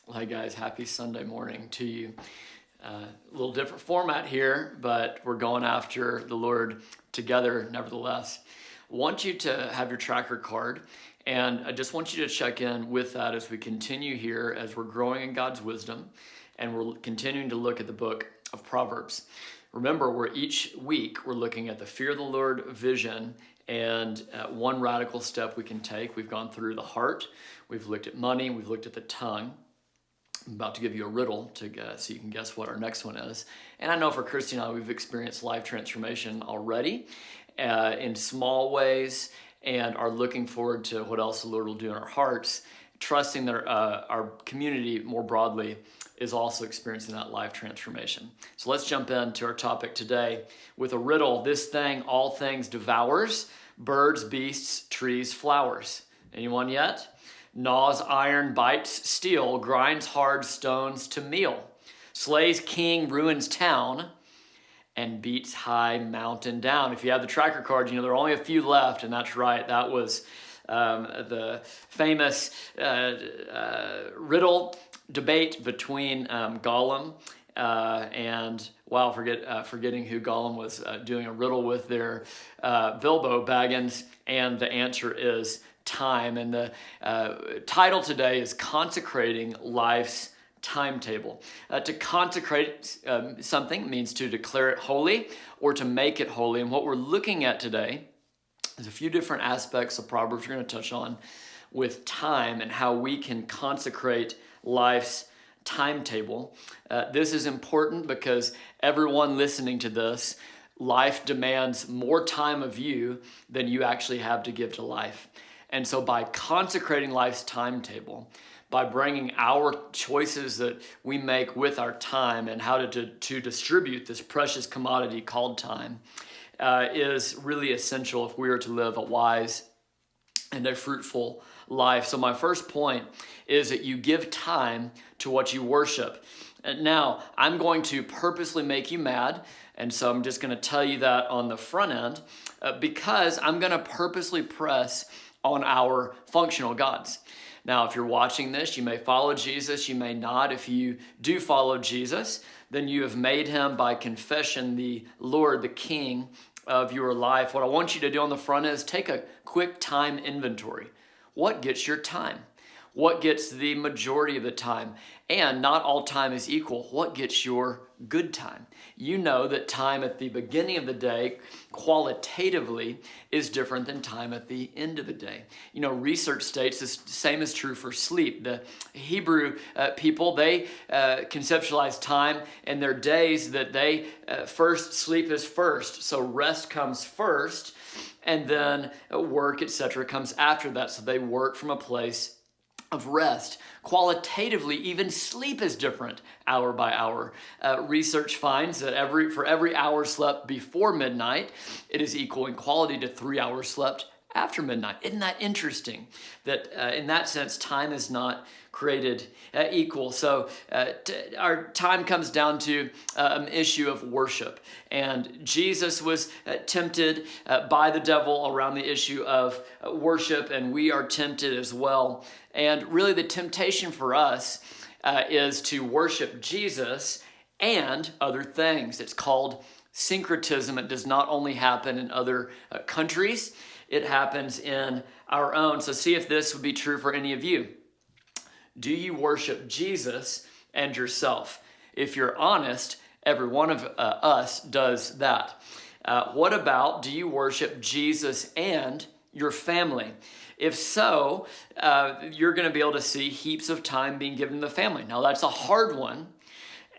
Well, hey guys, happy Sunday morning to you. A little different format here, but we're going after the Lord together nevertheless. I want you to have your tracker card, and I just want you to check in with that as we continue here, as we're growing in God's wisdom, and we're continuing to look at the book of Proverbs. Remember, each week we're looking at the fear of the Lord vision and one radical step we can take. We've gone through the heart, we've looked at money, we've looked at the tongue. I'm about to give you a riddle to guess, so you can guess what our next one is. And I know for Christy and I, we've experienced life transformation already in small ways and are looking forward to what else the Lord will do in our hearts, trusting that our community more broadly is also experiencing that life transformation. So let's jump into our topic today with a riddle. This thing all things devours, birds, beasts, trees, flowers. Anyone yet? Gnaws iron, bites steel, grinds hard stones to meal, slays king, ruins town, and beats high mountain down. If you have the tracker card, you know there are only a few left, and that's right. That was the famous riddle debate between Gollum and forgetting who Gollum was doing a riddle with there, Bilbo Baggins, and the answer is time. And the title today is Consecrating Life's Timetable. To consecrate something means to declare it holy or to make it holy. And what we're looking at today is a few different aspects of Proverbs we're going to touch on with time and how we can consecrate life's timetable. This is important because everyone listening to this, life demands more time of you than you actually have to give to life. And so by consecrating life's timetable, by bringing our choices that we make with our time and how to distribute this precious commodity called time, is really essential if we are to live a wise and a fruitful life. So my first point is that you give time to what you worship. And now, I'm going to purposely make you mad, and so I'm just going to tell you that on the front end, because I'm going to purposely press on our functional gods. Now, if you're watching this, you may follow Jesus, you may not. If you do follow Jesus, then you have made him by confession the Lord, the King of your life. What I want you to do on the front is take a quick time inventory. What gets your time? What gets the majority of the time? And not all time is equal. What gets your good time? You know that time at the beginning of the day qualitatively is different than time at the end of the day. You know, research states the same is true for sleep. The Hebrew people, they conceptualize time in their days that they first sleep is first. So rest comes first, and then work, etc., comes after that. So they work from a place of rest. Qualitatively, even sleep is different hour by hour. Research finds that for every hour slept before midnight, it is equal in quality to 3 hours slept after midnight. Isn't that interesting? That in that sense, time is not created equal. So our time comes down to an issue of worship. And Jesus was tempted by the devil around the issue of worship, and we are tempted as well. And really the temptation for us is to worship Jesus and other things. It's called syncretism. It does not only happen in other countries, it happens in our own. So see if this would be true for any of you. Do you worship Jesus and yourself? If you're honest, every one of us does that. What about, do you worship Jesus and your family? If so, you're going to be able to see heaps of time being given to the family. Now, that's a hard one.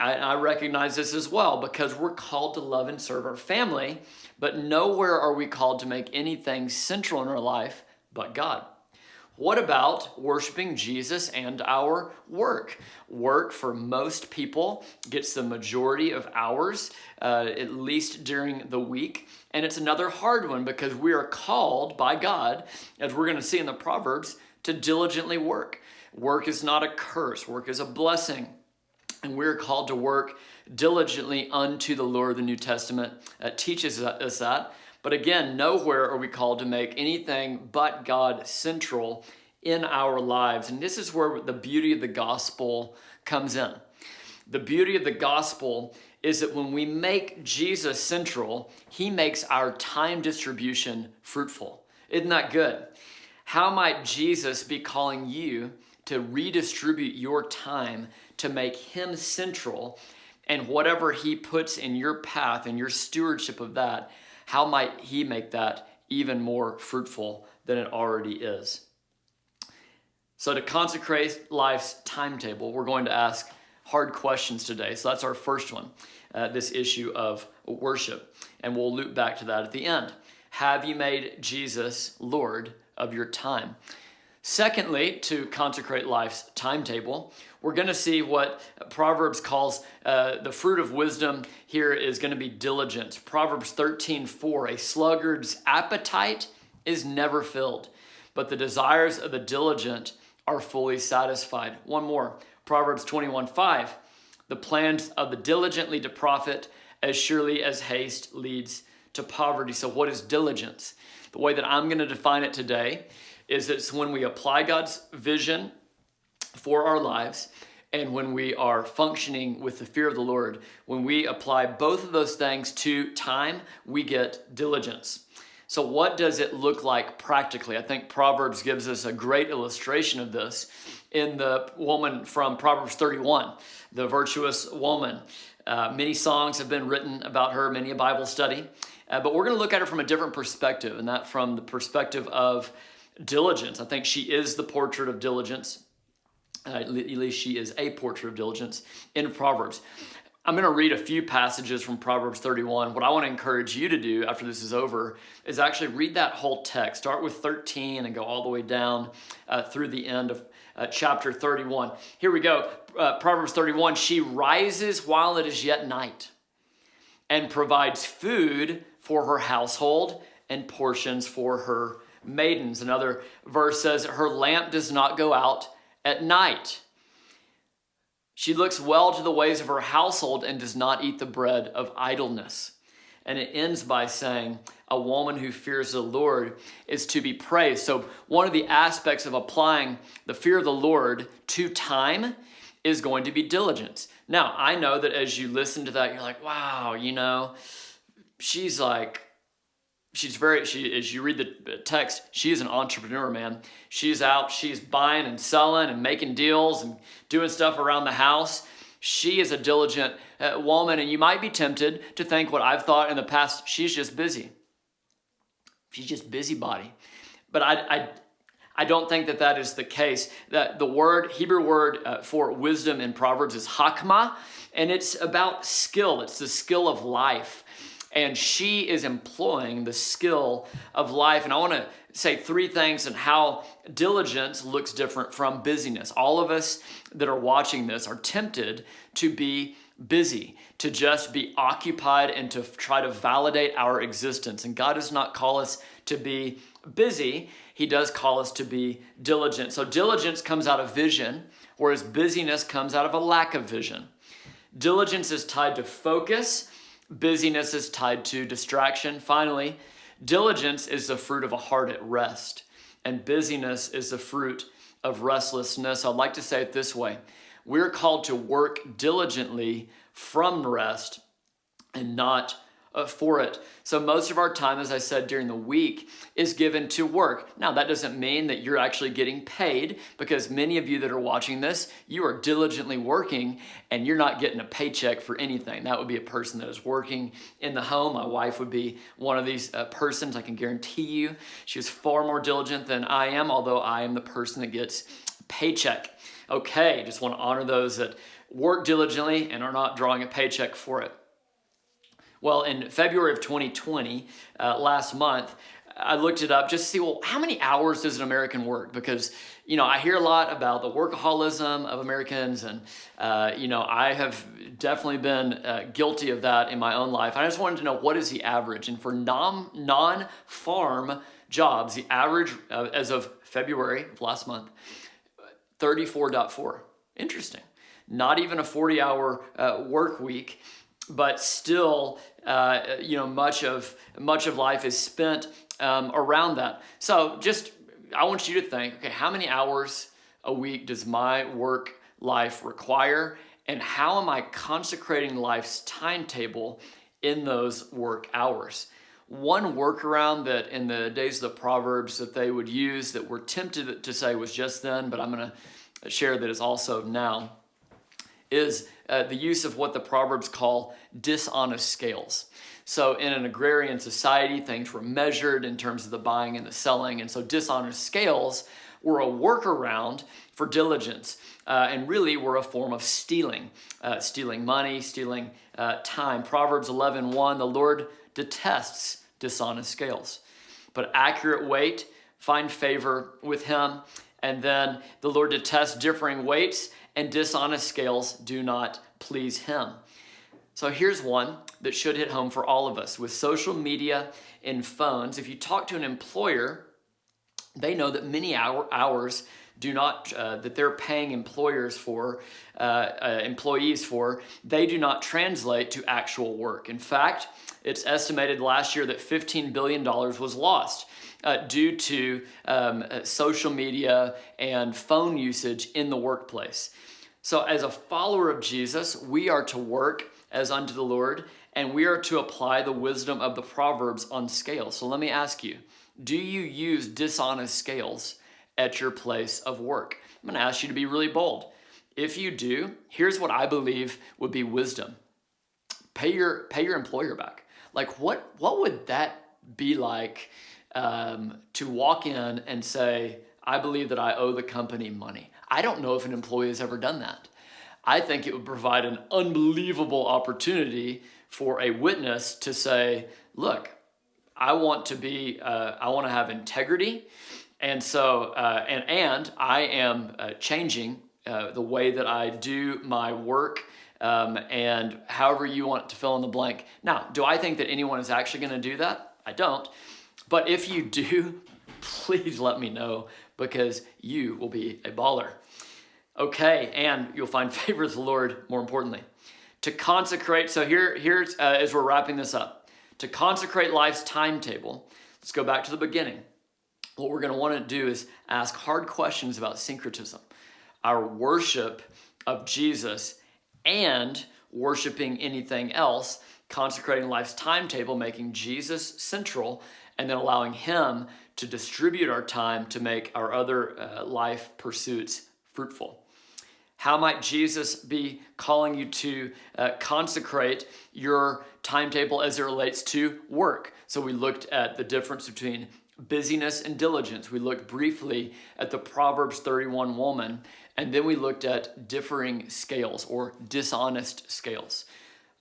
I recognize this as well because we're called to love and serve our family, but nowhere are we called to make anything central in our life but God. What about worshiping Jesus and our work? Work for most people gets the majority of hours, at least during the week. And it's another hard one because we are called by God, as we're going to see in the Proverbs, to diligently work. Work is not a curse. Work is a blessing. And we're called to work diligently unto the Lord. The New Testament teaches us that. But again, nowhere are we called to make anything but God central in our lives. And this is where the beauty of the gospel comes in. The beauty of the gospel is that when we make Jesus central, he makes our time distribution fruitful. Isn't that good? How might Jesus be calling you to redistribute your time to make him central, and whatever he puts in your path and your stewardship of that, how might he make that even more fruitful than it already is? So to consecrate life's timetable, we're going to ask hard questions today. So that's our first one, this issue of worship. And we'll loop back to that at the end. Have you made Jesus Lord of your time? Secondly, to consecrate life's timetable, we're going to see what Proverbs calls the fruit of wisdom here is going to be diligence. Proverbs 13:4, a sluggard's appetite is never filled, but the desires of the diligent are fully satisfied. One more, Proverbs 21:5, the plans of the diligent lead to profit as surely as haste leads to poverty. So what is diligence? The way that I'm going to define it today is that it's when we apply God's vision for our lives and when we are functioning with the fear of the Lord. When we apply both of those things to time, we get diligence. So what does it look like practically? I think Proverbs gives us a great illustration of this in the woman from Proverbs 31, the virtuous woman. Many songs have been written about her, many a Bible study, but we're going to look at her from a different perspective, and that from the perspective of diligence. I think she is the portrait of diligence. At least she is a portrait of diligence in Proverbs. I'm going to read a few passages from Proverbs 31. What I want to encourage you to do after this is over is actually read that whole text. Start with 13 and go all the way down through the end of chapter 31. Here we go. Proverbs 31, she rises while it is yet night and provides food for her household and portions for her maidens. Another verse says, her lamp does not go out at night. She looks well to the ways of her household and does not eat the bread of idleness. And it ends by saying, a woman who fears the Lord is to be praised. So one of the aspects of applying the fear of the Lord to time is going to be diligence. Now, I know that as you listen to that, you're like, wow, as you read the text, she is an entrepreneur, man. She's out, she's buying and selling and making deals and doing stuff around the house. She is a diligent woman, and you might be tempted to think what I've thought in the past, she's just busy. She's just busybody. But I don't think that is the case. That the Hebrew word for wisdom in Proverbs is hakmah, and it's about skill. It's the skill of life. And she is employing the skill of life. And I want to say three things on how diligence looks different from busyness. All of us that are watching this are tempted to be busy, to just be occupied and to try to validate our existence. And God does not call us to be busy. He does call us to be diligent. So diligence comes out of vision, whereas busyness comes out of a lack of vision. Diligence is tied to focus. Busyness is tied to distraction. Finally, diligence is the fruit of a heart at rest, and busyness is the fruit of restlessness. I'd like to say it this way. We're called to work diligently from rest and not for it. So most of our time, as I said, during the week is given to work. Now, that doesn't mean that you're actually getting paid, because many of you that are watching this, you are diligently working and you're not getting a paycheck for anything. That would be a person that is working in the home. My wife would be one of these persons. I can guarantee you she is far more diligent than I am, although I am the person that gets a paycheck. Okay, just want to honor those that work diligently and are not drawing a paycheck for it. Well, in February of 2020, last month, I looked it up just to see, well, how many hours does an American work? Because, I hear a lot about the workaholism of Americans, and, I have definitely been guilty of that in my own life. I just wanted to know, what is the average? And for non-farm jobs, the average as of February of last month, 34.4. Interesting. Not even a 40-hour work week. But still, much of life is spent around that. So just I want you to think, okay, how many hours a week does my work life require? And how am I consecrating life's timetable in those work hours? One workaround that in the days of the Proverbs that they would use that we're tempted to say was just then, but I'm going to share that is also now, is the use of what the Proverbs call dishonest scales. So in an agrarian society, things were measured in terms of the buying and the selling. And so dishonest scales were a workaround for diligence and really were a form of stealing money, stealing time. Proverbs 11:1, the Lord detests dishonest scales, but accurate weight find favor with him. And then the Lord detests differing weights, and dishonest scales do not please him. So here's one that should hit home for all of us. With social media and phones, if you talk to an employer, they know that many hours do not, that they're paying employees for, they do not translate to actual work. In fact, it's estimated last year that $15 billion was lost due to social media and phone usage in the workplace. So as a follower of Jesus, we are to work as unto the Lord, and we are to apply the wisdom of the Proverbs on scales. So let me ask you, do you use dishonest scales at your place of work? I'm going to ask you to be really bold. If you do, here's what I believe would be wisdom. Pay your employer back. Like what would that be like to walk in and say, I believe that I owe the company money? I don't know if an employee has ever done that. I think it would provide an unbelievable opportunity for a witness to say, look, I want to have integrity. And so, and I am changing the way that I do my work, and however you want to fill in the blank. Now, do I think that anyone is actually going to do that? I don't. But if you do, please let me know, because you will be a baller. Okay, and you'll find favor of the Lord, more importantly. To consecrate, so here's as we're wrapping this up, to consecrate life's timetable, let's go back to the beginning. What we're going to want to do is ask hard questions about syncretism, our worship of Jesus and worshiping anything else, consecrating life's timetable, making Jesus central, and then allowing him to distribute our time to make our other life pursuits fruitful. How might Jesus be calling you to consecrate your timetable as it relates to work? So we looked at the difference between busyness and diligence. We looked briefly at the Proverbs 31 woman, and then we looked at differing scales or dishonest scales.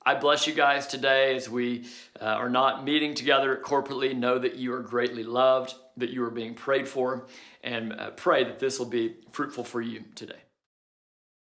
I bless you guys today as we are not meeting together corporately. Know that you are greatly loved, that you are being prayed for, and pray that this will be fruitful for you today.